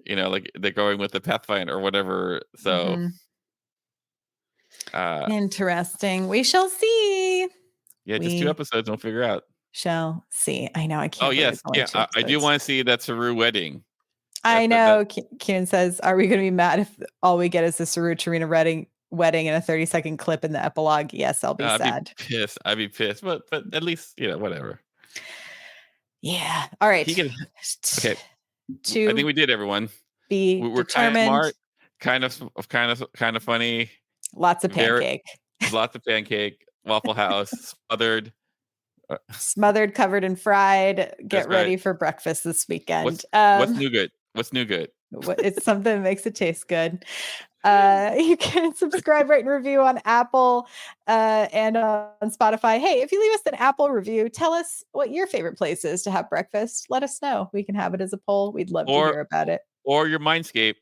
Like they're going with the Pathfinder or whatever. So, interesting. We shall see. Yeah, just 2 episodes. We'll figure out. Shall see. I know. I can't. Oh yes, yeah. I do want to see that Saru wedding. I know. Keenan says, "Are we going to be mad if all we get is the Saru Tarina wedding and a 30-second clip in the epilogue?" Yes, I'll be sad. I'd be pissed. But at least whatever. Yeah. All right. Okay. I think we did, everyone. We're determined. Kind of smart, kind of funny. Lots of pancake. Lots of pancake. Waffle House, smothered, covered in fried. Get ready for breakfast this weekend. What's new good? It's something that makes it taste good. You can subscribe, rate, and review on Apple and on Spotify. Hey, if you leave us an Apple review, tell us what your favorite place is to have breakfast. Let us know. We can have it as a poll. We'd love to hear about it. Or your Mindscape.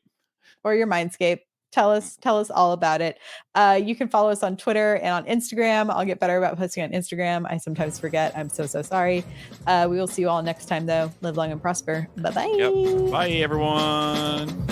Tell us all about it. You can follow us on Twitter and on Instagram. I'll get better about posting on Instagram. I sometimes forget. I'm so sorry. We will see you all next time, though. Live long and prosper. Bye-bye. Yep. Bye, everyone.